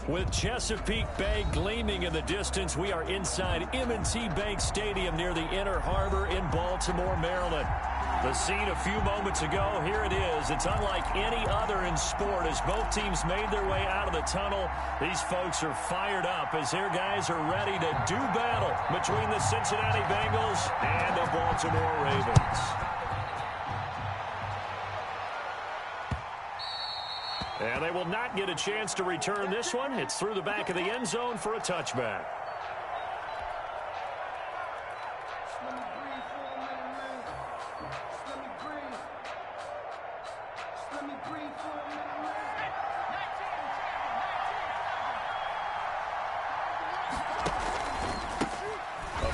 With Chesapeake Bay gleaming in the distance, we are inside M&T Bank Stadium near the Inner Harbor in Baltimore, Maryland. The scene a few moments ago, here it is. It's unlike any other in sport as both teams made their way out of the tunnel. These folks are fired up as their guys are ready to do battle between the Cincinnati Bengals and the Baltimore Ravens. And they will not get a chance to return this one. It's through the back of the end zone for a touchback.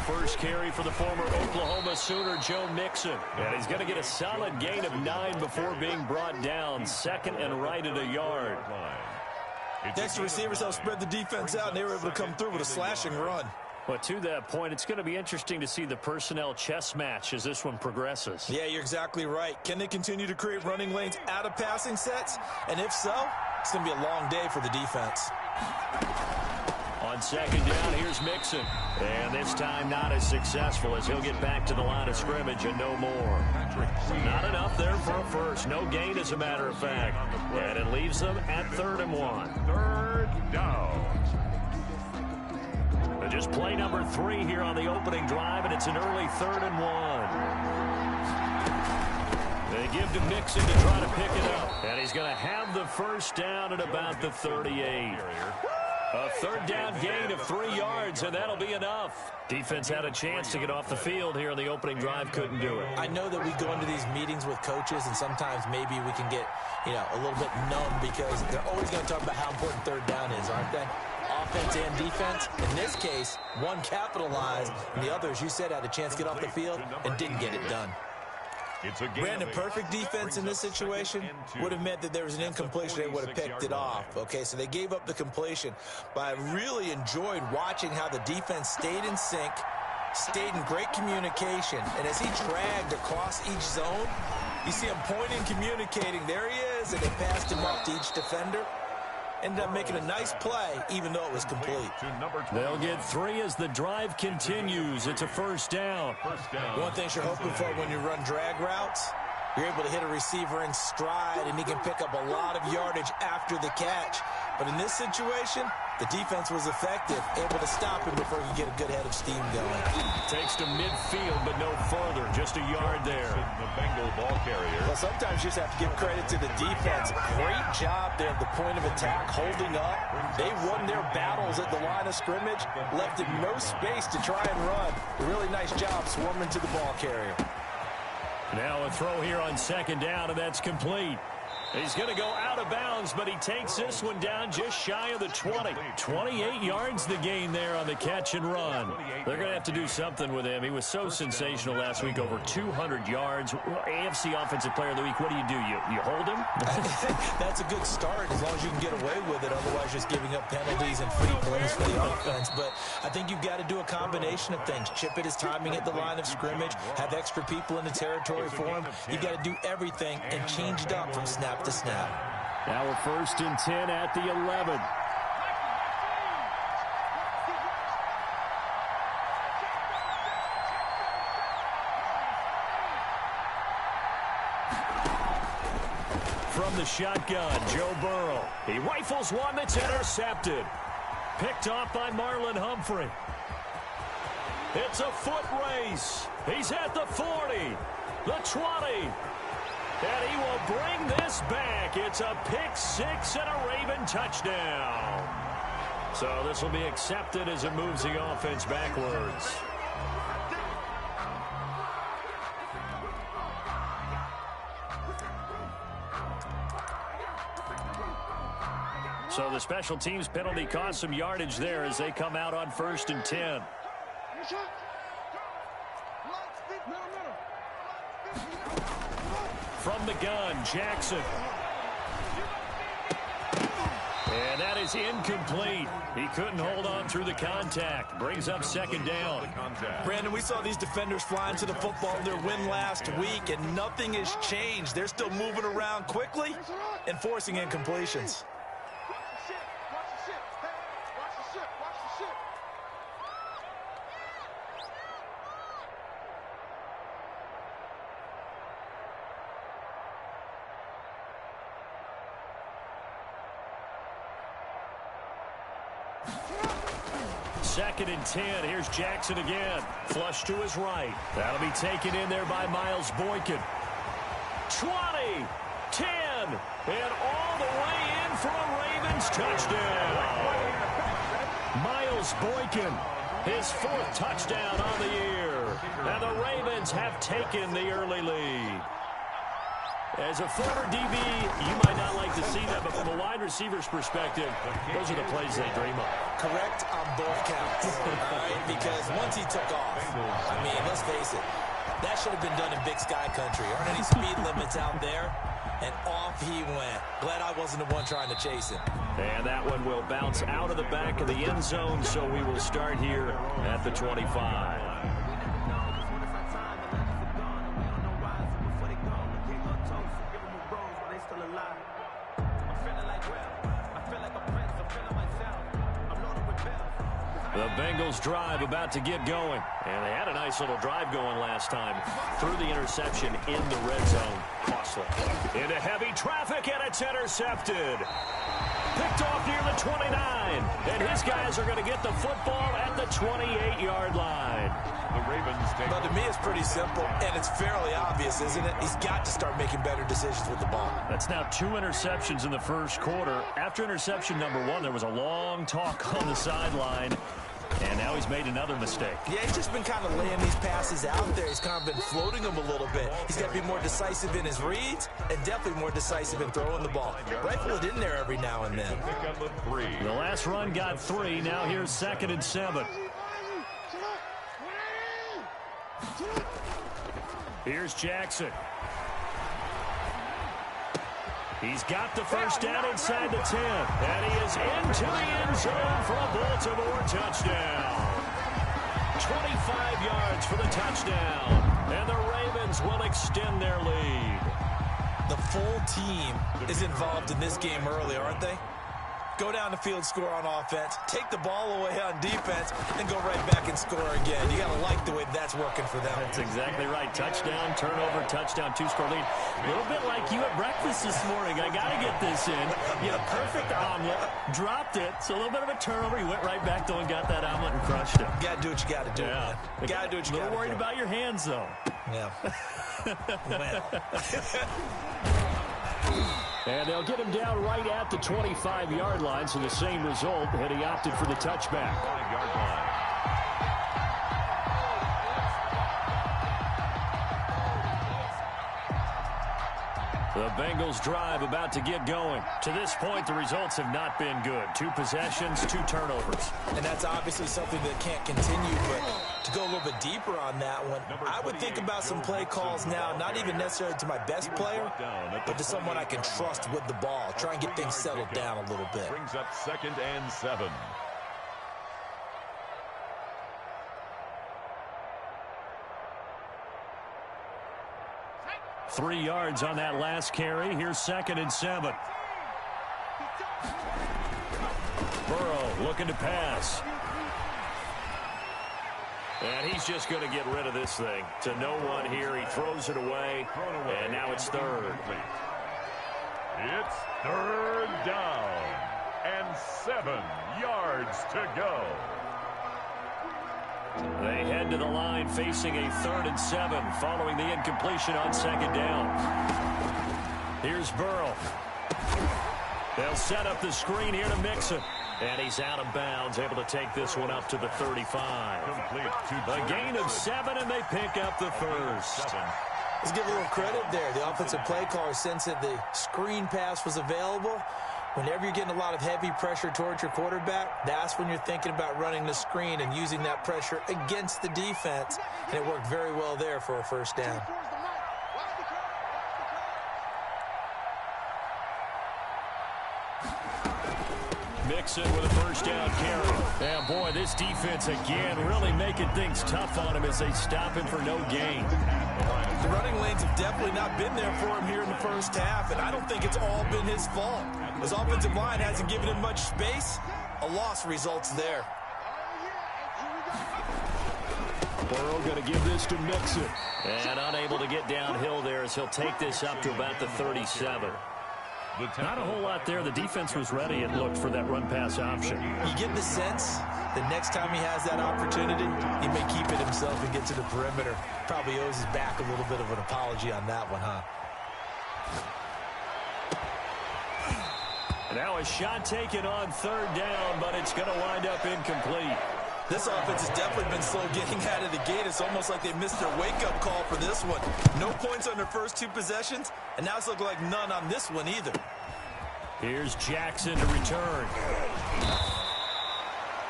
First carry for the former Oklahoma Sooner, Joe Mixon. And he's going to get a solid gain of 9 before being brought down. Second and right at a yard. Next, the receivers helped spread the defense out, and they were able to come through with a slashing run. But to that point, it's going to be interesting to see the personnel chess match as this one progresses. Yeah, you're exactly right. Can they continue to create running lanes out of passing sets? And if so, it's going to be a long day for the defense. On second down, here's Mixon. And this time not as successful as he'll get back to the line of scrimmage and no more. Not enough there for a first. No gain, as a matter of fact. And it leaves them at 3rd and 1. Third down. Just play number 3 here on the opening drive, and it's an early 3rd and 1. They give to Mixon to try to pick it up. And he's going to have the first down at about the 38. A 3rd down gain of 3 yards, and that'll be enough. Defense had a chance to get off the field here in the opening drive, couldn't do it. I know that we go into these meetings with coaches, and sometimes maybe we can get, a little bit numb because they're always going to talk about how important 3rd down is, aren't they? Offense and defense. In this case, one capitalized, and the other, as you said, had a chance to get off the field and didn't get it done. Brandon, perfect defense in this situation would have meant that there was an incompletion. They would have picked it off. Okay, so they gave up the completion. But I really enjoyed watching how the defense stayed in sync, stayed in great communication. And as he dragged across each zone, you see him pointing, communicating. There he is, and they passed him off to each defender. Ended up making a nice play, even though it was complete. They'll get 3 as the drive continues. It's a first down. One thing you're hoping for when you run drag routes, you're able to hit a receiver in stride, and he can pick up a lot of yardage after the catch. But in this situation, the defense was effective, able to stop him before he could get a good head of steam going. Takes to midfield, but no further. Just a yard there. The Bengal ball carrier. Well, sometimes you just have to give credit to the defense. Great job there at the point of attack, holding up. They won their battles at the line of scrimmage, left him no space to try and run. A really nice job swarming to the ball carrier. Now a throw here on second down, and that's complete. He's going to go out of bounds, but he takes this one down just shy of the 20. 28 yards the gain there on the catch and run. They're going to have to do something with him. He was so sensational last week, over 200 yards. AFC Offensive Player of the Week, what do? You hold him? That's a good start as long as you can get away with it. Otherwise, just giving up penalties and free plays for the offense. But I think you've got to do a combination of things. Chip it his timing at the line of scrimmage, have extra people in the territory for him. You've got to do everything and change it up from snap to snap. Now we're 1st and 10 at the 11. From the shotgun, Joe Burrow. He rifles one that's intercepted. Picked off by Marlon Humphrey. It's a foot race. He's at the 40, the 20. And he will bring this back. It's a pick 6 and a Raven touchdown. So this will be accepted as it moves the offense backwards. So the special teams penalty cost some yardage there as they come out on 1st and 10. From the gun, Jackson. And that is incomplete. He couldn't hold on through the contact. Brings up 2nd down. Brandon, we saw these defenders flying to the football in their win last week, and nothing has changed. They're still moving around quickly and forcing incompletions. Second and 10. Here's Jackson again. Flush to his right. That'll be taken in there by Miles Boykin. 20, 10, and all the way in for a Ravens touchdown. Miles Boykin, his 4th touchdown on the year. And the Ravens have taken the early lead. As a former DB, you might not like to see that, but from a wide receiver's perspective, those are the plays they dream of. Correct on both counts, all right? Because once he took off, I mean, let's face it, that should have been done in Big Sky Country. Aren't any speed limits out there? And off he went. Glad I wasn't the one trying to chase him. And that one will bounce out of the back of the end zone, so we will start here at the 25. The Bengals drive about to get going. And they had a nice little drive going last time. Through the interception in the red zone. Costly. Into heavy traffic, and it's intercepted. Picked off near the 29. And his guys are going to get the football at the 28-yard line. The Ravens take. But to me, it's pretty simple, and it's fairly obvious, isn't it? He's got to start making better decisions with the ball. That's now 2 interceptions in the first quarter. After interception number 1, there was a long talk on the sideline. And now he's made another mistake. Yeah, he's just been kind of laying these passes out there. He's kind of been floating them a little bit. He's got to be more decisive in his reads and definitely more decisive in throwing the ball. Rifle it in there every now and then. The last run got 3. Now here's 2nd and 7. Here's Jackson. He's got the first down inside the 10. And he is into the end zone for a Baltimore touchdown. 25 yards for the touchdown. And the Ravens will extend their lead. The full team is involved in this game early, aren't they? Go down the field, score on offense, take the ball away on defense, and go right back and score again. You got to like the way that's working for them. That's exactly right. Touchdown, turnover, touchdown, 2-score lead. A little bit like you at breakfast this morning. I got to get this in. You had a perfect omelet, dropped it, so a little bit of a turnover. You went right back, though, and got that omelet and crushed it. You got to do what you got to do, man. You got to do what you got to do. A little worried about your hands, though. Yeah. Well. And they'll get him down right at the 25-yard line, so the same result, and he opted for the touchback. 5-yard line. The Bengals drive about to get going. To this point, the results have not been good. 2 possessions, 2 turnovers. And that's obviously something that can't continue, but to go a little bit deeper on that one, I would think about some play calls now, not even necessarily to my best player, but to someone I can trust with the ball. Try and get things settled down a little bit. Brings up 2nd and 7. Three yards on that last carry. Here's 2nd and 7. Burrow looking to pass. And he's just going to get rid of this thing. To no one here. He throws it away. And now it's 3rd. It's 3rd down. And 7 yards to go. They head to the line facing a 3rd and 7 following the incompletion on 2nd down. Here's Burrow. They'll set up the screen here to Mixon. And he's out of bounds, able to take this one up to the 35. A gain of 7, and they pick up the first. Let's give a little credit there. The offensive play caller, since that the screen pass was available, whenever you're getting a lot of heavy pressure towards your quarterback, that's when you're thinking about running the screen and using that pressure against the defense. And it worked very well there for a first down. Mixon with a first down carry. And boy, this defense again really making things tough on him as they stop him for no gain. The running lanes have definitely not been there for him here in the first half, and I don't think it's all been his fault. His offensive line hasn't given him much space. A loss results there. Burrow going to give this to Mixon. And unable to get downhill there as he'll take this up to about the 37. Not a whole lot there. The defense was ready, it looked, for that run-pass option. You get the sense that next time he has that opportunity, he may keep it himself and get to the perimeter. Probably owes his back a little bit of an apology on that one, huh? Now a shot taken on third down, but it's going to wind up incomplete. This offense has definitely been slow getting out of the gate. It's almost like they missed their wake-up call for this one. No points on their first two possessions, and now it's looking like none on this one either. Here's Jackson to return.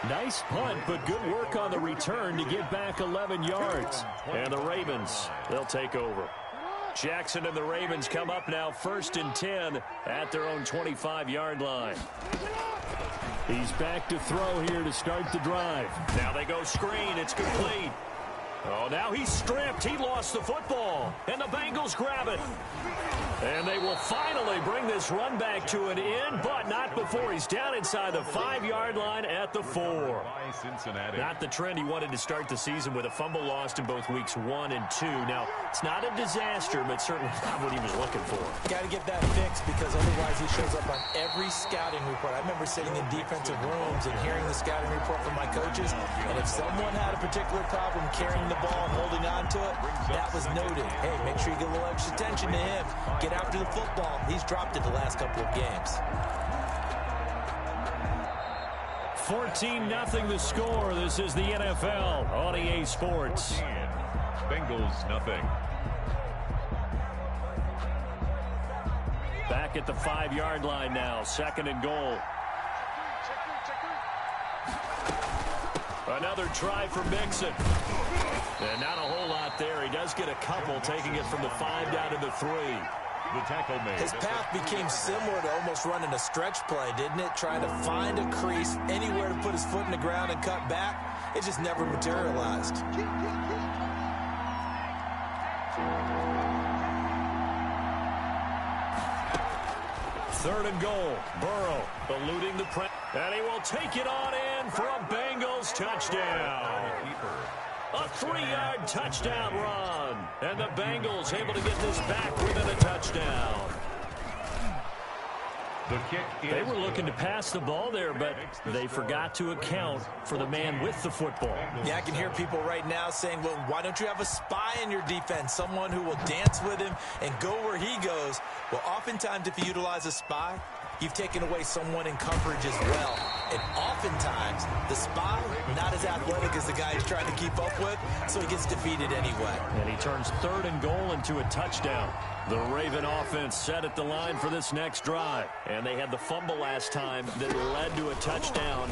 Nice punt, but good work on the return to get back 11 yards. And the Ravens, they'll take over. Jackson and the Ravens come up now 1st and 10 at their own 25-yard line. He's back to throw here to start the drive. Now they go screen. It's complete. Oh, now he's stripped. He lost the football. And the Bengals grab it. And they will finally bring this run back to an end, but not before he's down inside the 5-yard line at the 4. Not the trend he wanted to start the season with a fumble lost in both weeks 1 and 2. Now, it's not a disaster, but certainly not what he was looking for. Got to get that fixed because otherwise he shows up on every scouting report. I remember sitting in defensive rooms and hearing the scouting report from my coaches, and if someone had a particular problem carrying the ball and holding on to it, that was noted. Hey, make sure you get a little extra attention to him. Get after the football. He's dropped it the last couple of games. 14-0 the score. This is the NFL on EA Sports. Bengals nothing. Back at the 5-yard line now. 2nd and goal. Another try for Mixon. And not a whole lot there. He does get a couple, taking it from the 5 down to the 3. The tackle made. His path became similar to almost running a stretch play, didn't it? Trying to find a crease, anywhere to put his foot in the ground and cut back. It just never materialized. 3rd and goal. Burrow eluding the press. And he will take it on in for a Bengals touchdown. A 3-yard touchdown run. And the Bengals able to get this back within a touchdown. The kick is they were looking to pass the ball there, but they forgot to account for the man with the football. Yeah, I can hear people right now saying, well, why don't you have a spy in your defense, someone who will dance with him and go where he goes? Well, oftentimes if you utilize a spy, you've taken away someone in coverage as well. And oftentimes, the spy, not as athletic as the guy he's trying to keep up with, so he gets defeated anyway. And he turns 3rd and goal into a touchdown. The Raven offense set at the line for this next drive. And they had the fumble last time that led to a touchdown.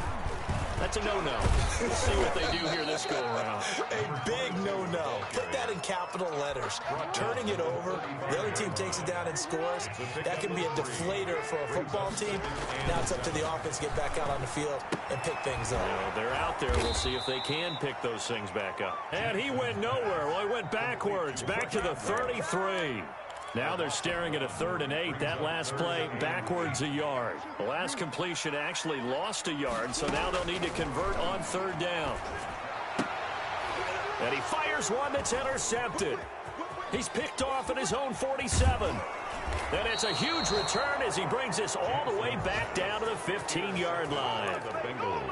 That's a no-no. We'll see what they do here this go-around. A big no-no. Put that in capital letters. Turning it over, the other team takes it down and scores. That can be a deflator for a football team. Now it's up to the offense to get back out on the field and pick things up. Well, they're out there. We'll see if they can pick those things back up. And he went nowhere. Well, he went backwards, back to the 33. Now they're staring at a 3rd and 8. That last play, backwards a yard. The last completion actually lost a yard, so now they'll need to convert on 3rd down. And he fires one that's intercepted. He's picked off at his own 47. And it's a huge return as he brings this all the way back down to the 15-yard line.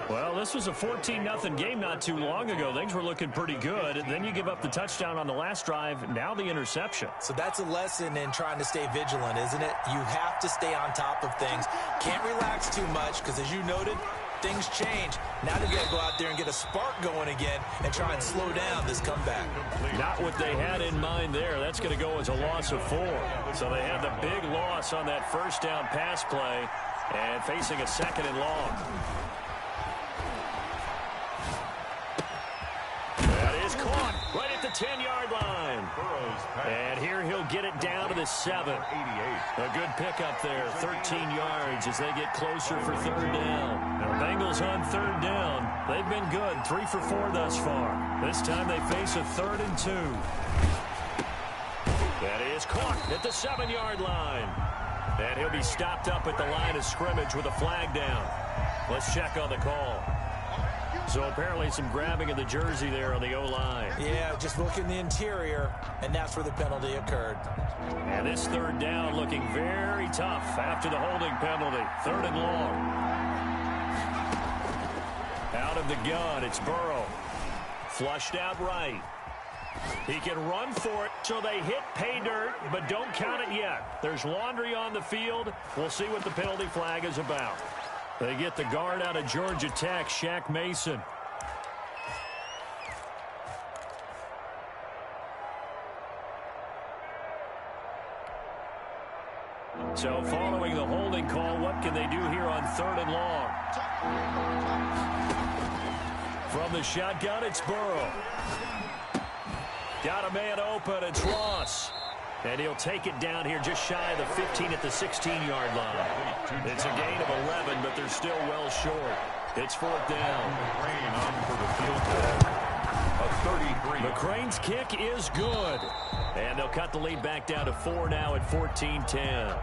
Well, this was a 14-0 game not too long ago. Things were looking pretty good. And then you give up the touchdown on the last drive. Now the interception. So that's a lesson in trying to stay vigilant, isn't it? You have to stay on top of things. Can't relax too much because, as you noted, things change. Now they've got to go out there and get a spark going again and try and slow down this comeback. Not what they had in mind there. That's going to go as a loss of 4. So they had the big loss on that 1st down pass play and facing a 2nd and long. That is caught right at the 10-yard line. And here he'll get it down to the 7. A good pickup there, 13 yards as they get closer for 3rd down. Now, Bengals on 3rd down. They've been good, 3 for 4 thus far. This time they face a 3rd and 2. That is caught at the 7-yard line. And he'll be stopped up at the line of scrimmage with a flag down. Let's check on the call. So apparently some grabbing of the jersey there on the O-line. Yeah, just look in the interior, and that's where the penalty occurred. And this third down looking very tough after the holding penalty. 3rd and long. Out of the gun, it's Burrow. Flushed out right. He can run for it, so they hit pay dirt, but don't count it yet. There's laundry on the field. We'll see what the penalty flag is about. They get the guard out of Georgia Tech, Shaq Mason. So following the holding call, what can they do here on 3rd and long? From the shotgun, it's Burrow. Got a man open. It's Ross. And he'll take it down here just shy of the 15 at the 16-yard line. It's a gain of 11, but they're still well short. It's 4th down. McCrane's kick is good. And they'll cut the lead back down to 4 now at 14-10.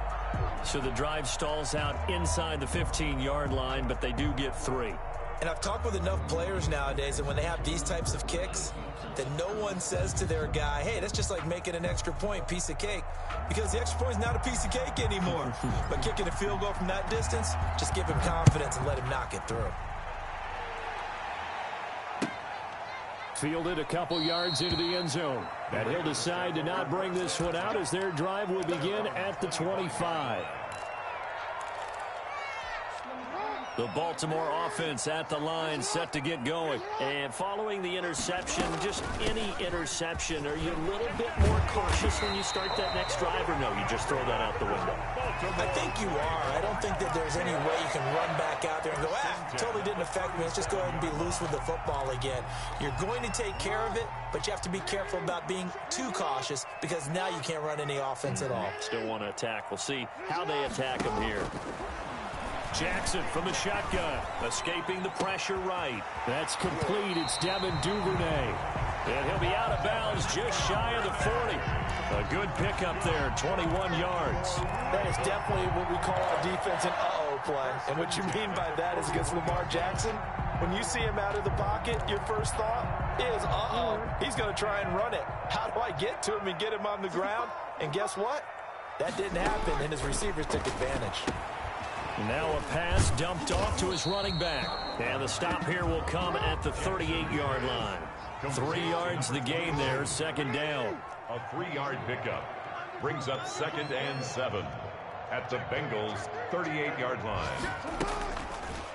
So the drive stalls out inside the 15-yard line, but they do get 3. And I've talked with enough players nowadays that when they have these types of kicks, that no one says to their guy, hey, that's just like making an extra point, piece of cake. Because the extra point is not a piece of cake anymore. But kicking a field goal from that distance, just give him confidence and let him knock it through. Fielded a couple yards into the end zone. And he'll decide to not bring this one out as their drive will begin at the 25. The Baltimore offense at the line, set to get going. And following the interception, just any interception, are you a little bit more cautious when you start that next drive, or no, you just throw that out the window? I think you are. I don't think that there's any way you can run back out there and go, totally didn't affect me. Let's just go ahead and be loose with the football again. You're going to take care of it, but you have to be careful about being too cautious because now you can't run any offense at all. Still want to attack. We'll see how they attack him here. Jackson from the shotgun, escaping the pressure right. That's complete. It's Devin Duvernay. And he'll be out of bounds just shy of the 40. A good pickup there, 21 yards. That is definitely what we call our defense an uh-oh play. And what you mean by that is against Lamar Jackson, when you see him out of the pocket, your first thought is, uh-oh, he's going to try and run it. How do I get to him and get him on the ground? And guess what? That didn't happen, and his receivers took advantage. Now a pass dumped off to his running back. And the stop here will come at the 38-yard line. 3 yards the gain there, 2nd down. A 3-yard pickup brings up 2nd and 7 at the Bengals' 38-yard line.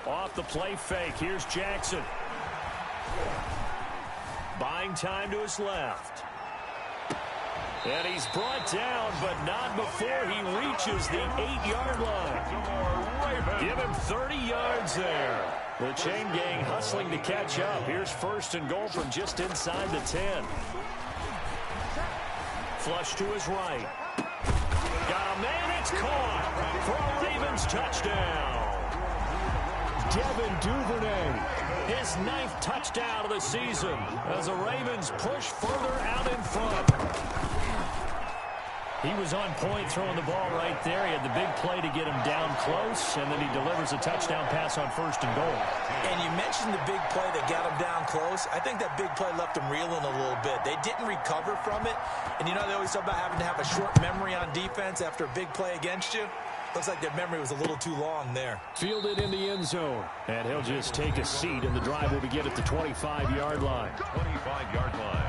Off the play fake, here's Jackson. Buying time to his left. And he's brought down, but not before he reaches the 8-yard line. Give him 30 yards there. The chain gang hustling to catch up. Here's 1st and goal from just inside the 10. Flush to his right. Got a man, it's caught for a Ravens touchdown. Devin Duvernay, his 9th touchdown of the season as the Ravens push further out in front. He was on point throwing the ball right there. He had the big play to get him down close, and then he delivers a touchdown pass on 1st and goal. And you mentioned the big play that got him down close. I think that big play left him reeling a little bit. They didn't recover from it. And, you know, they always talk about having to have a short memory on defense after a big play against you. Looks like their memory was a little too long there. Fielded in the end zone. And he'll just take a seat, and the drive will begin at the 25-yard line. 25-yard line.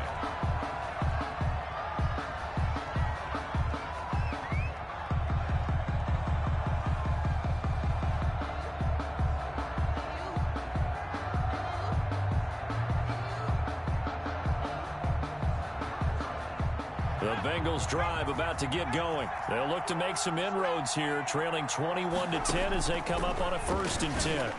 The Bengals drive about to get going. They'll look to make some inroads here, trailing 21-10 as they come up on a 1st and 10.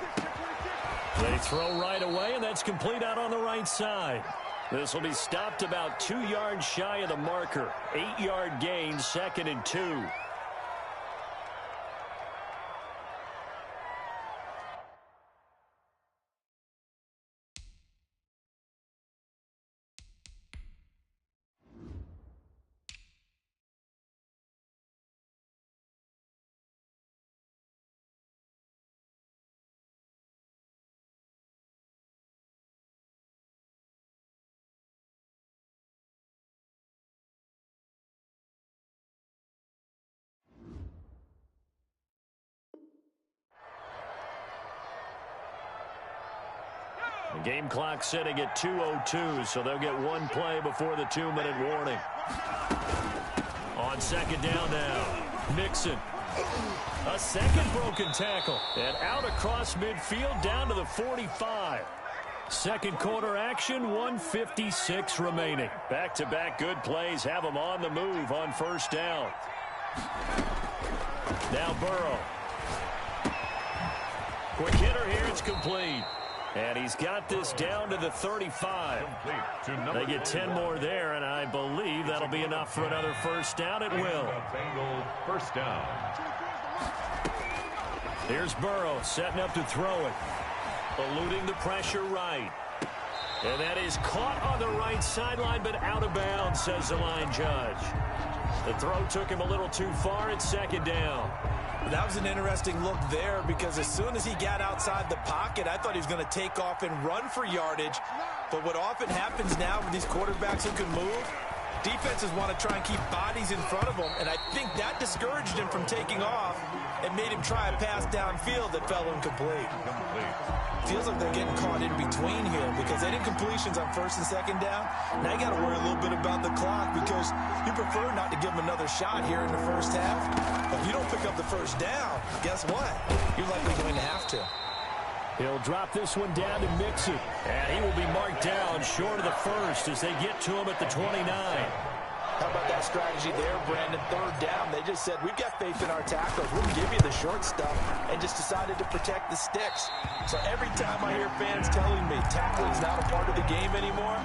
They throw right away, and that's complete out on the right side. This will be stopped about 2 yards shy of the marker. 8-yard gain, 2nd and 2. The game clock sitting at 2:02, so they'll get one play before the 2-minute warning. On second down now, Mixon. A second broken tackle. And out across midfield down to the 45. Second quarter action, 1:56 remaining. Back-to-back good plays have them on the move on first down. Now Burrow. Quick hitter here, it's complete. And he's got this down to the 35. They get 10 more there, and I believe that'll be enough for another first down. It will. First down. Here's Burrow setting up to throw it. Eluding the pressure right. And that is caught on the right sideline, but out of bounds, says the line judge. The throw took him a little too far. It's second down. That was an interesting look there because as soon as he got outside the pocket, I thought he was going to take off and run for yardage. But what often happens now with these quarterbacks who can move, defenses want to try and keep bodies in front of them, and I think that discouraged him from taking off and made him try a pass downfield that fell incomplete. Feels like they're getting caught in between here because they did completions on first and second down. Now you got to worry a little bit about the clock because you prefer not to give them another shot here in the first half. But if you don't pick up the first down, guess what? You're likely going to have to. He'll drop this one down to Mixon. And he will be marked down short of the first as they get to him at the 29. How about that strategy there, Brandon? Third down, they just said, we've got faith in our tackles. We'll give you the short stuff, and just decided to protect the sticks. So every time I hear fans telling me tackling's not a part of the game anymore,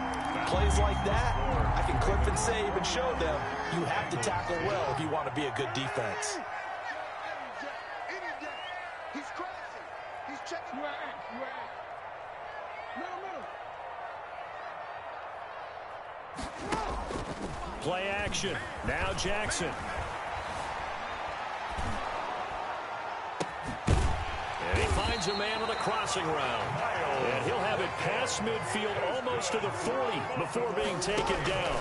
plays like that, I can clip and save and show them you have to tackle well if you want to be a good defense. He's crazy. He's checking. Play action. Now Jackson. And he finds a man on the crossing route. And he'll have it past midfield almost to the 40 before being taken down.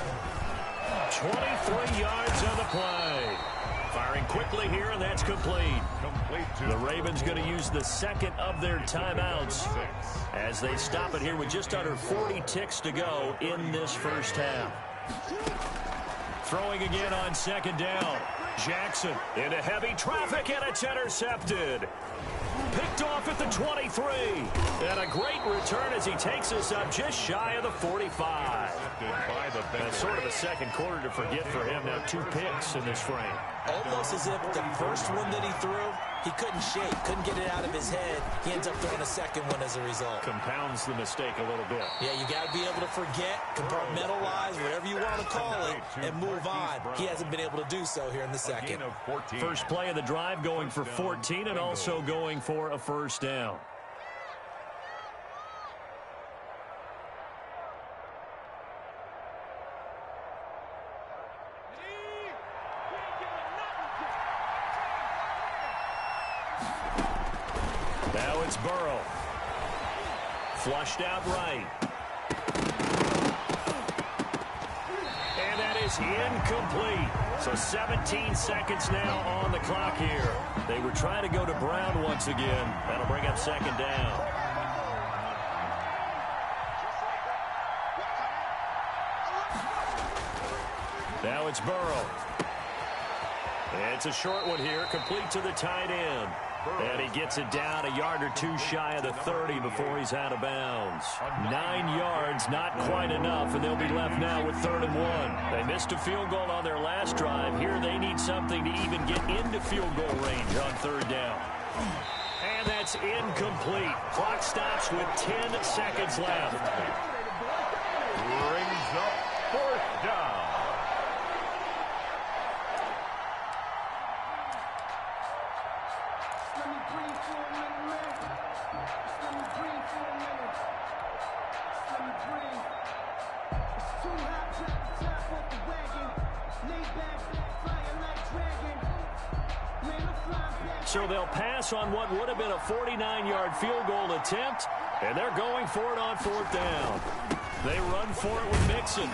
23 yards on the play. Firing quickly here, and that's complete. The Ravens going to use the second of their timeouts as they stop it here with just under 40 ticks to go in this first half. Throwing again on second down. Jackson into heavy traffic, and it's intercepted. Picked off at the 23. And a great return as he takes us up just shy of the 45. That's sort of a second quarter to forget for him. Now 2 picks in this frame. Almost as if the first one that he threw, he couldn't shake, couldn't get it out of his head. He ends up throwing a second one as a result. Compounds the mistake a little bit. Yeah, you got to be able to forget, compartmentalize, whatever you want to call it, and move on. He hasn't been able to do so here in the second. First play of the drive going for 14 and also going for a first down. Now it's Burrow. Flushed out right. And that is incomplete. So 17 seconds now on the clock here. They were trying to go to Brown once again. That'll bring up second down. Now it's Burrow. It's a short one here, complete to the tight end. And he gets it down a yard or two shy of the 30 before he's out of bounds. 9 yards, not quite enough, and they'll be left now with 3rd and 1. They missed a field goal on their last drive. Here they need something to even get into field goal range on 3rd down. And that's incomplete. Clock stops with 10 seconds left. Brings up 4th down. So they'll pass on what would have been a 49-yard field goal attempt, and they're going for it on 4th down. They run for it with Mixon.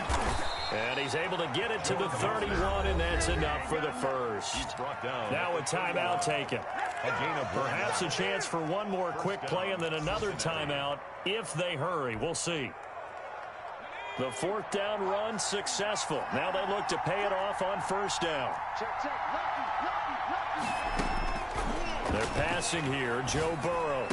And he's able to get it to the 31, and that's enough for the first. Now a timeout taken. Perhaps a chance for one more quick play and then another timeout if they hurry. We'll see. The fourth down run successful. Now they look to pay it off on first down. They're passing here. Joe Burrow.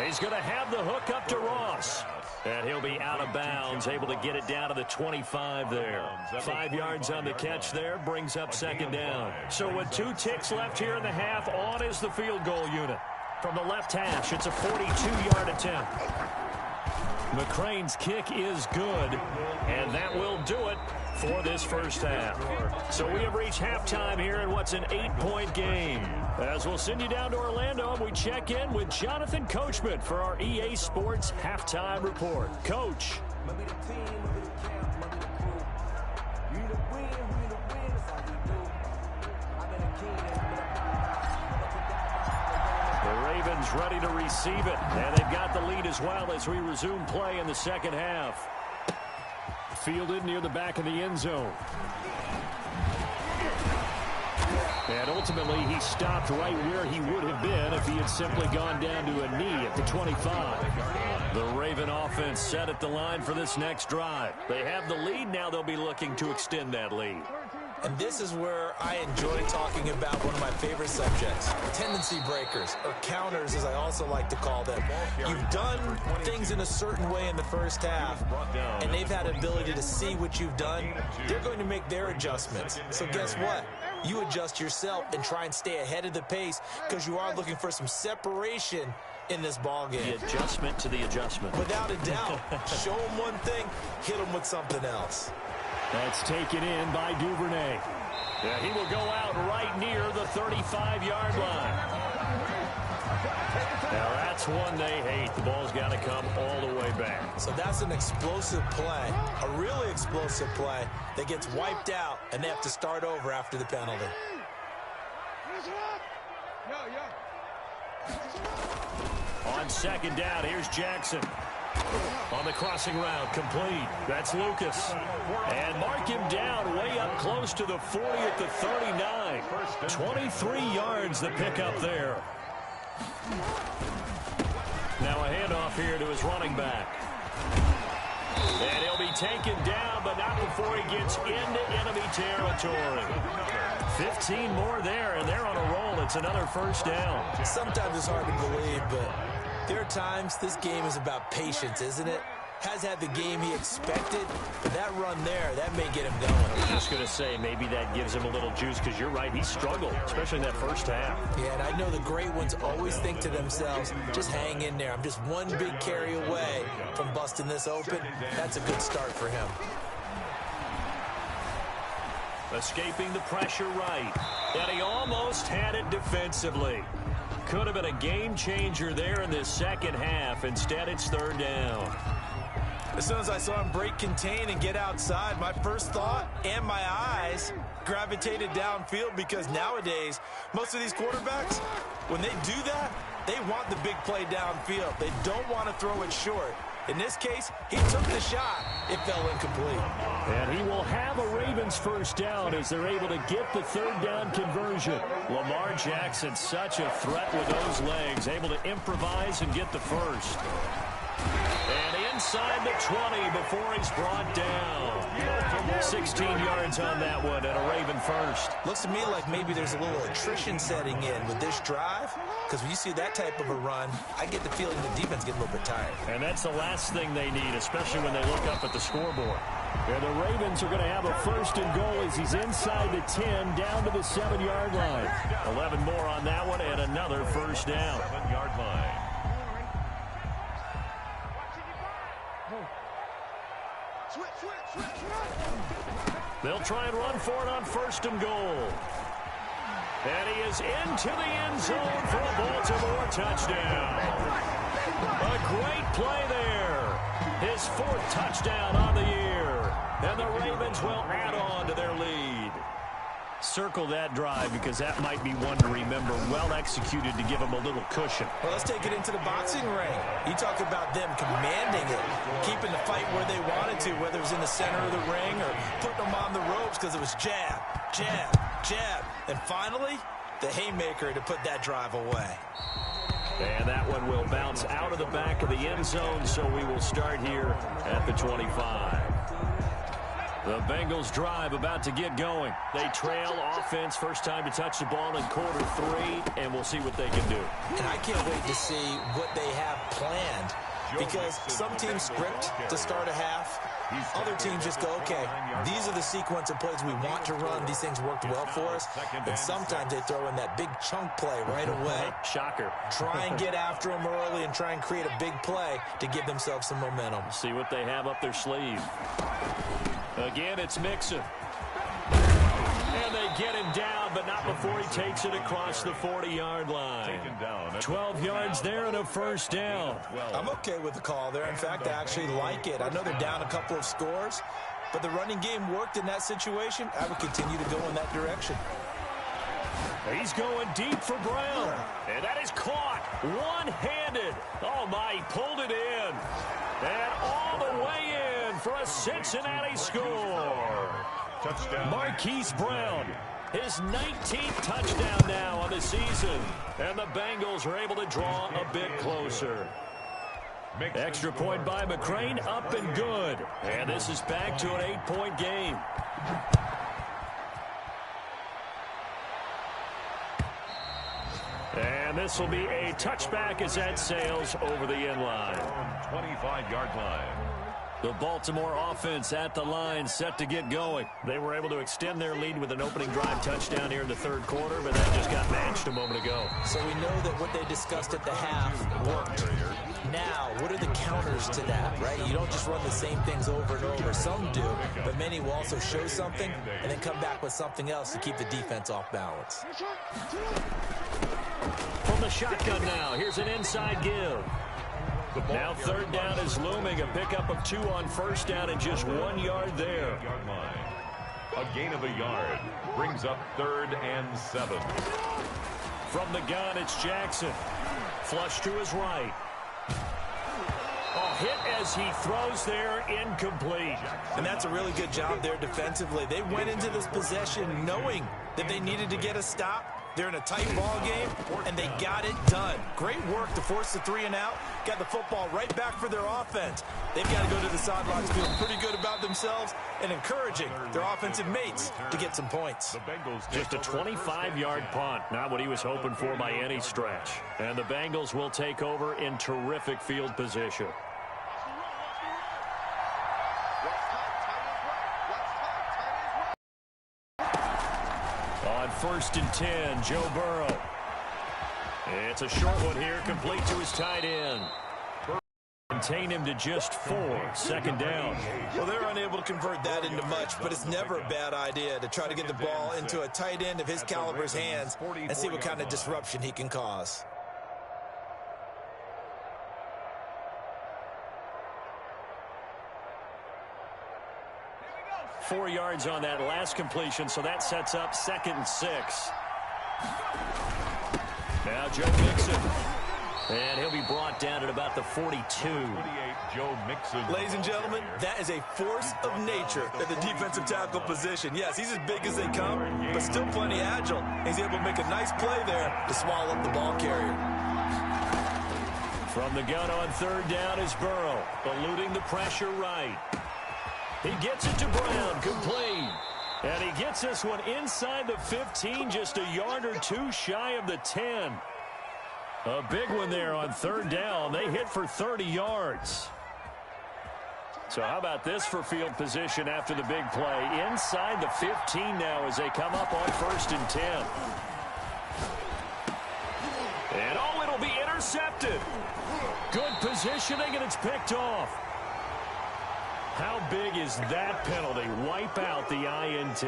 He's going to have the hook up to Ross. And he'll be out of bounds, able to get it down to the 25 there. 5 yards on the catch there, brings up second down. So with 2 ticks left here in the half, on is the field goal unit. From the left hash, it's a 42-yard attempt. McCrane's kick is good, and that will do it for this first half. So we have reached halftime here in what's an 8-point game. As we'll send you down to Orlando, we check in with Jonathan Coachman for our EA Sports Halftime Report. Coach. The Ravens ready to receive it, and they've got the lead as well as we resume play in the second half. Fielded near the back of the end zone. And ultimately, he stopped right where he would have been if he had simply gone down to a knee at the 25. The Raven offense set at the line for this next drive. They have the lead. Now they'll be looking to extend that lead. And this is where I enjoy talking about one of my favorite subjects, tendency breakers, or counters as I also like to call them. You've done things in a certain way in the first half, and they've had ability to see what you've done. They're going to make their adjustments. So guess what? You adjust yourself and try and stay ahead of the pace because you are looking for some separation in this ball game. The adjustment to the adjustment. Without a doubt. Show them one thing, hit them with something else. That's taken in by Duvernay. Yeah, he will go out right near the 35-yard line. Now that's one they hate. The ball's got to come all the way back. So that's an explosive play, a really explosive play that gets wiped out, and they have to start over after the penalty. On second down, here's Jackson. On the crossing route, complete. That's Lucas. And mark him down way up close to the 40 at the 39. 23 yards the pickup there. Now a handoff here to his running back. And he'll be taken down, but not before he gets into enemy territory. 15 more there, and they're on a roll. It's another first down. Sometimes it's hard to believe, but there are times this game is about patience, isn't it? Has had the game he expected, but that run there, that may get him going. I was just going to say, maybe that gives him a little juice, because you're right, he struggled, especially in that first half. Yeah, and I know the great ones always think to themselves, just hang in there. I'm just one big carry away from busting this open. That's a good start for him. Escaping the pressure right. And he almost had it defensively. Could have been a game changer there in this second half. Instead, it's third down. As soon as I saw him break contain and get outside, my first thought and my eyes gravitated downfield, because nowadays, most of these quarterbacks, when they do that, they want the big play downfield. They don't want to throw it short. In this case, he took the shot. It fell incomplete. And he will have a Ravens first down as they're able to get the third down conversion. Lamar Jackson, such a threat with those legs, able to improvise and get the first. And inside the 20 before he's brought down. 16 yards on that one and a Raven first. Looks to me like maybe there's a little attrition setting in with this drive, because when you see that type of a run, I get the feeling the defense gets a little bit tired. And that's the last thing they need, especially when they look up at the scoreboard. And the Ravens are going to have a first and goal as he's inside the 10 down to the 7-yard line. 11 more on that one and another first down. 7-yard line. They'll try and run for it on first and goal. And he is into the end zone for a Baltimore touchdown. A great play there. His 4th touchdown on the year. And the Ravens will add on to their lead. Circle that drive, because that might be one to remember. Well executed to give him a little cushion. Well, let's take it into the boxing ring. You talk about them commanding it, keeping the fight where they wanted to, whether it was in the center of the ring or putting them on the ropes, because it was jab, jab, jab. And finally, the haymaker to put that drive away. And that one will bounce out of the back of the end zone, so we will start here at the 25. The Bengals drive about to get going. They trail offense, first time to touch the ball in quarter 3, and we'll see what they can do. And I can't wait to see what they have planned, because some teams script to start a half. Other teams just go, okay, these are the sequence of plays we want to run. These things worked well for us. And sometimes they throw in that big chunk play right away. Shocker. Try and get after them early and try and create a big play to give themselves some momentum. See what they have up their sleeve. Again, it's Mixon. And they get him down, but not before he takes it across the 40-yard line. 12 yards there and a first down. I'm okay with the call there. In fact, I actually like it. I know they're down a couple of scores, but the running game worked in that situation. I would continue to go in that direction. He's going deep for Brown. And that is caught one-handed. Oh, my, he pulled it in. And all the way in for a Cincinnati score. Touchdown. Marquise Brown, his 19th touchdown now on the season. And the Bengals are able to draw a bit closer. Extra point by McCrane, up and good. And this is back to an 8-point game. And this will be a touchback as that sails over the end line. 25-yard line. The Baltimore offense at the line, set to get going. They were able to extend their lead with an opening drive touchdown here in the third quarter, but that just got matched a moment ago. So we know that what they discussed at the half worked. Now, what are the counters to that, right? You don't just run the same things over and over. Some do, but many will also show something and then come back with something else to keep the defense off balance. From the shotgun now, here's an inside give. Now third down is looming, a pickup of 2 on first down and just 1 yard there. A gain of a yard brings up 3rd and 7. From the gun, it's Jackson. Flush to his right. Hit as he throws there, incomplete. And that's a really good job there defensively. They went into this possession knowing that they needed to get a stop. They're in a tight ball game, and they got it done. Great work to force the 3 and out. Got the football right back for their offense. They've got to go to the sidelines feeling pretty good about themselves and encouraging their offensive mates to get some points. Just a 25-yard punt, not what he was hoping for by any stretch. And the Bengals will take over in terrific field position. On 1st and 10, Joe Burrow. It's a short one here, complete to his tight end. Contain him to just 4, 2nd down. Well, they're unable to convert that into much, but it's never a bad idea to try to get the ball into a tight end of his caliber's hands and see what kind of disruption he can cause. Four yards on that last completion, so that sets up 2nd and 6. Now Joe Mixon. And he'll be brought down at about the 42. Joe Mixon. Ladies and gentlemen, that is a force of nature at the defensive tackle position. Yes, he's as big as they come, but still plenty agile. He's able to make a nice play there to swallow up the ball carrier. From the gun on 3rd down is Burrow, eluding the pressure right. He gets it to Brown, complete. And he gets this one inside the 15, just a yard or 2 shy of the 10. A big one there on 3rd down. They hit for 30 yards. So how about this for field position after the big play? Inside the 15 now as they come up on 1st and 10. And it'll be intercepted. Good positioning, and it's picked off. How big is that penalty? Wipe out the INT.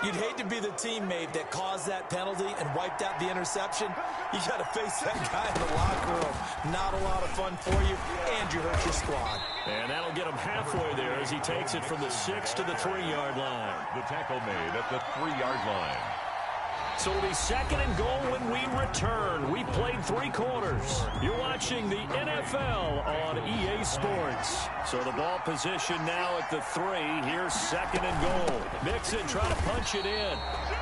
You'd hate to be the teammate that caused that penalty and wiped out the interception. You got to face that guy in the locker room. Not a lot of fun for you, and you hurt your squad. And that'll get him halfway there as he takes it from the 6 to the 3-yard line. The tackle made at the 3-yard line. So it'll be second and goal when we return. We played 3 quarters. You're watching the NFL on EA Sports. So the ball position now at the 3. Here's second and goal. Mixon trying to punch it in.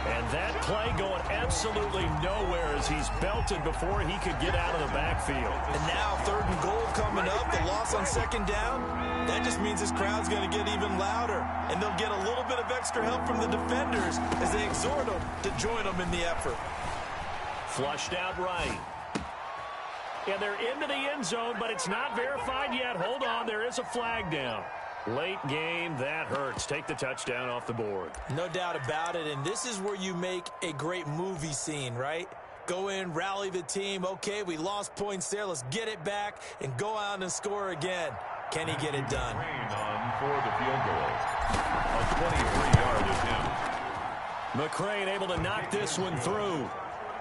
And that play going absolutely nowhere as he's belted before he could get out of the backfield. And now third and goal coming up. The loss on second down. That just means this crowd's going to get even louder. And they'll get a little bit of extra help from the defenders as they exhort them to join them in the effort. Flushed out right. And they're into the end zone, but it's not verified yet. Hold on, there is a flag down. Late game, that hurts. Take the touchdown off the board. No doubt about it, and this is where you make a great movie scene, right? Go in, rally the team. Okay, we lost points there. Let's get it back and go out and score again. Can he get it done? On for the field goal. A 23-yard attempt. McCrane able to knock this one through.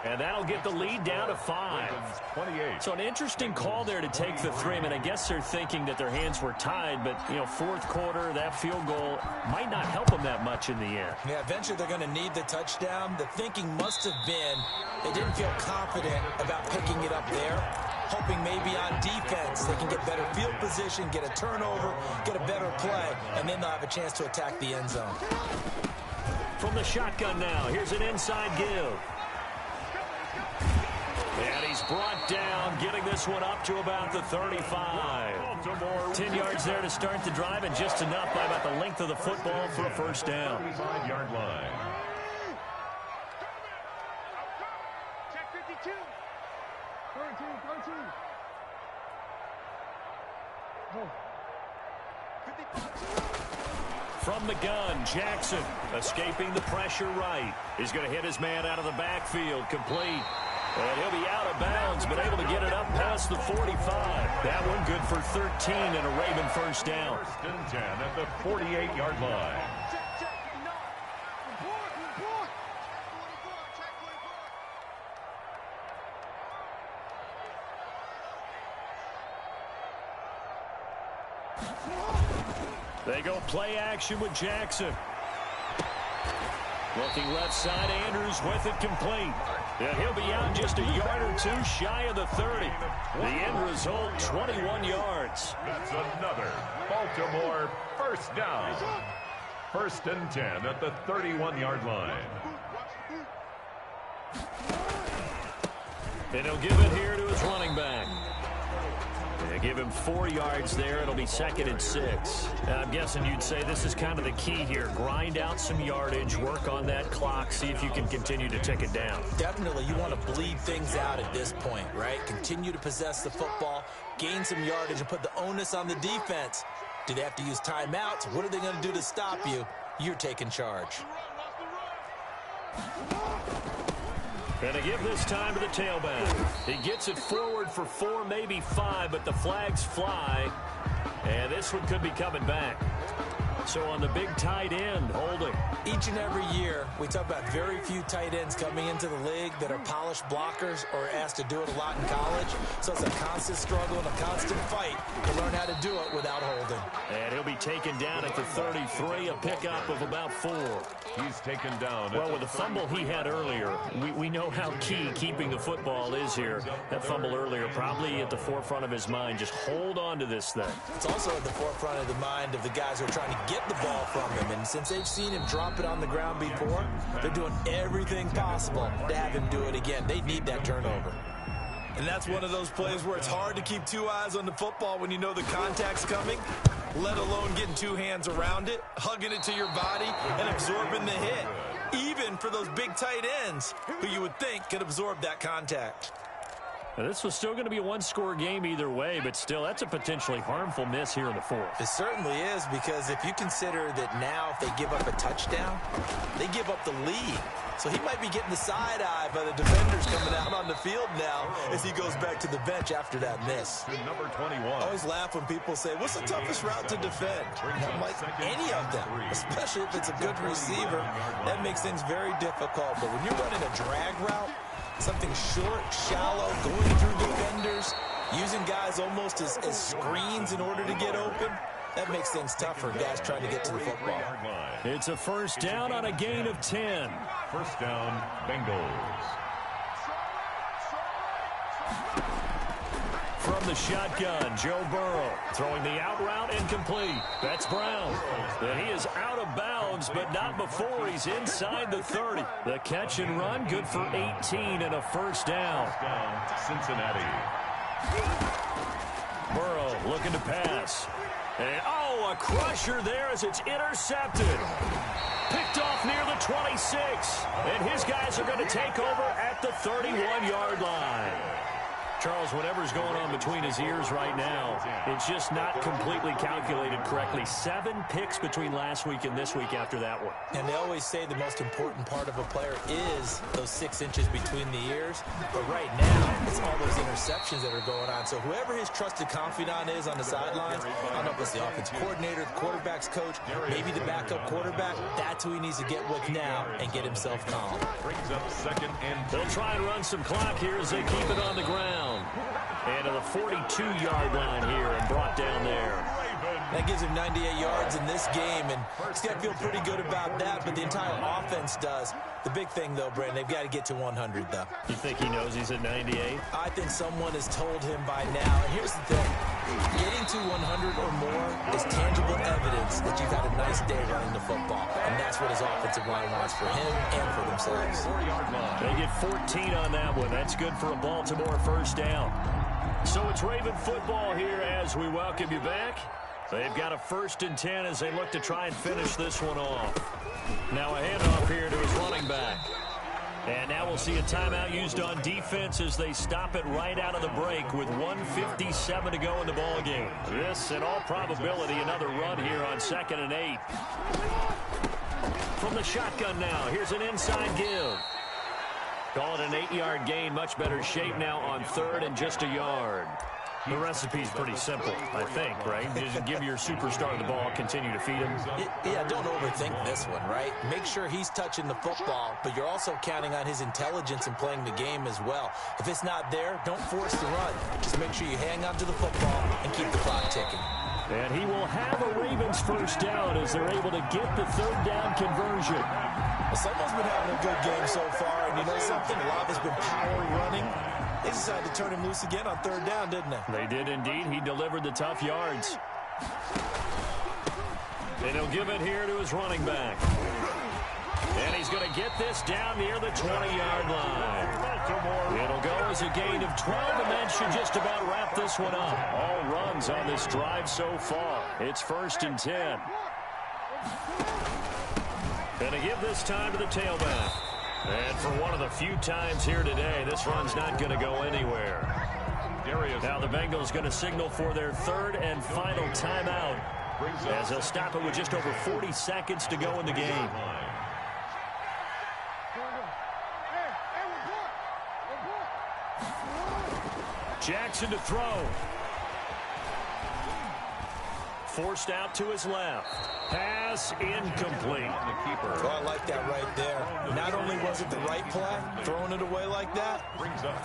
And that'll get the lead down to 5. 28. So an interesting call there to take the 3. I mean, I guess they're thinking that their hands were tied, but, you know, fourth quarter, that field goal might not help them that much in the end. Yeah, eventually they're going to need the touchdown. The thinking must have been they didn't feel confident about picking it up there, hoping maybe on defense they can get better field position, get a turnover, get a better play, and then they'll have a chance to attack the end zone. From the shotgun now, here's an inside give. And he's brought down, getting this one up to about the 35. 10 yards there to start the drive, and just enough by about the length of the football for a first down. 35-yard line. Check 52. 13. From the gun, Jackson escaping the pressure right. He's going to hit his man out of the backfield, complete. And he'll be out of bounds, but able to get it up past the 45. That one good for 13 and a Raven first down. First and 10 at the 48-yard line. Check. Report. Check 44. They go play action with Jackson. Looking left side, Andrews with it complete. Yeah, he'll be out just a yard or 2 shy of the 30. The end result, 21 yards. That's another Baltimore first down. First and 10 at the 31-yard line. And he'll give it here to his running back. They give him 4 yards there. It'll be second and 6. I'm guessing you'd say this is kind of the key here. Grind out some yardage, work on that clock, see if you can continue to tick it down. Definitely, you want to bleed things out at this point, right? Continue to possess the football, gain some yardage, and put the onus on the defense. Do they have to use timeouts? What are they going to do to stop you? You're taking charge. And to give this time to the tailback. He gets it forward for 4, maybe 5, but the flags fly. And this one could be coming back. So on the big tight end, holding. Each and every year, we talk about very few tight ends coming into the league that are polished blockers or asked to do it a lot in college. So it's a constant struggle and a constant fight to learn how to do it without holding. And he'll be taken down at the 33, a pickup of about 4. He's taken down. Well, with the fumble he had earlier, we know how key keeping the football is here. That fumble earlier probably at the forefront of his mind. Just hold on to this thing. It's also at the forefront of the mind of the guys who are trying to get the ball from him. And since they've seen him drop it on the ground before, they're doing everything possible to have him do it again. They need that turnover. And that's one of those plays where it's hard to keep 2 eyes on the football when you know the contact's coming, let alone getting 2 hands around it, hugging it to your body, and absorbing the hit. Even for those big tight ends who you would think could absorb that contact. Now, this was still going to be a one-score game either way, but still, that's a potentially harmful miss here in the 4th. It certainly is, because if you consider that now if they give up a touchdown, they give up the lead. So he might be getting the side eye by the defenders coming out on the field now as he goes back to the bench after that miss. Number 21. I always laugh when people say, what's the toughest route to defend? And I'm like, any of them, especially if it's a good receiver. That makes things very difficult. But when you're running a drag route, something short, shallow, going through defenders, using guys almost as screens in order to get open, That makes things tough for guys trying to get to the football. It's a first down on a gain of 10. First down, Bengals. From the shotgun, Joe Burrow throwing the out route incomplete. That's Brown. And he is out of bounds, but not before he's inside the 30. The catch and run, good for 18 and a first down. Cincinnati. Burrow looking to pass. And, oh, a crusher there as it's intercepted. Picked off near the 26. And his guys are going to take over at the 31-yard line. Charles, whatever's going on between his ears right now, it's just not completely calculated correctly. 7 picks between last week and this week after that one. And they always say the most important part of a player is those 6 inches between the ears. But right now, it's all those interceptions that are going on. So whoever his trusted confidant is on the sidelines, I don't know if it's the offensive coordinator, the quarterback's coach, maybe the backup quarterback, that's who he needs to get with now and get himself calm. Brings up second and They'll try and run some clock here as they keep it on the ground. And to the 42-yard line here and brought down there. That gives him 98 yards in this game, and he's got to feel pretty good about that, but the entire offense does. The big thing, though, Brandon, they've got to get to 100, though. You think he knows he's at 98? I think someone has told him by now. And here's the thing. Getting to 100 or more is tangible evidence that you've had a nice day running the football, and that's what his offensive line wants for him and for themselves. 4-yard line. They get 14 on that one. That's good for a Baltimore first down. So it's Raven football here as we welcome you back. They've got a 1st and 10 as they look to try and finish this one off. Now a handoff here to his running back. And now we'll see a timeout used on defense as they stop it right out of the break with 1:57 to go in the ballgame. This, in all probability, another run here on 2nd and 8. From the shotgun now, here's an inside give. Call it an 8-yard gain, much better shape now on 3rd and just a yard. The recipe's pretty simple, I think, right? Just give your superstar the ball, continue to feed him. Yeah, don't overthink this one, right? Make sure he's touching the football, but you're also counting on his intelligence in playing the game as well. If it's not there, don't force the run. Just make sure you hang on to the football and keep the clock ticking. And he will have a Ravens first down as they're able to get the 3rd down conversion. Well, someone's been having a good game so far, and you know something? A lot has been power running. They decided to turn him loose again on 3rd down, didn't they? They did indeed. He delivered the tough yards. And he'll give it here to his running back. And he's going to get this down near the 20-yard line. It'll go as a gain of 12, and that should just about wrap this one up. All runs on this drive so far. It's 1st and 10. Going to give this time to the tailback. And for one of the few times here today, this run's not going to go anywhere. Now the Bengals going to signal for their 3rd and final timeout as they'll stop it with just over 40 seconds to go in the game. Jackson to throw. Forced out to his left. Pass incomplete. Oh, I like that right there. Not only was it the right play, throwing it away like that,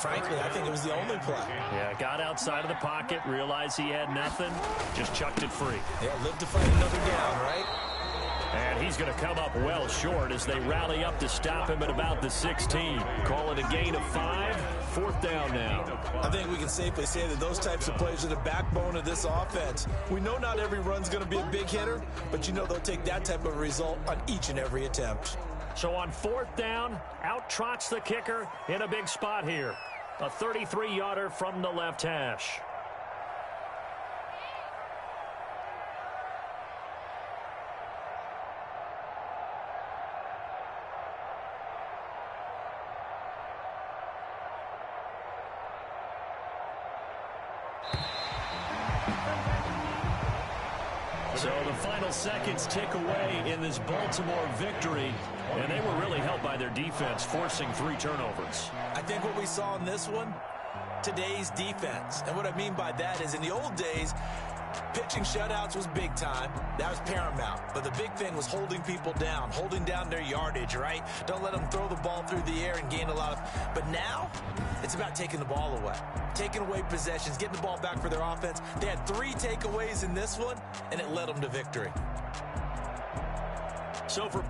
frankly, I think it was the only play. Yeah, got outside of the pocket, realized he had nothing, just chucked it free. Yeah, lived to fight another down, right? And he's going to come up well short as they rally up to stop him at about the 16. Call it a gain of 5. 4th down now. I think we can safely say that those types of plays are the backbone of this offense. We know not every run's going to be a big hitter, but you know they'll take that type of result on each and every attempt. So on 4th down, out trots the kicker in a big spot here. A 33-yarder from the left hash. So the final seconds tick away in this Baltimore victory, and they were really helped by their defense, forcing 3 turnovers. I think what we saw in this one, today's defense. And what I mean by that is in the old days, pitching shutouts was big time. That was paramount. But the big thing was holding people down, holding down their yardage, right? Don't let them throw the ball through the air and gain a lot of... But now, it's about taking the ball away. Taking away possessions, getting the ball back for their offense. They had 3 takeaways in this one, and it led them to victory. So for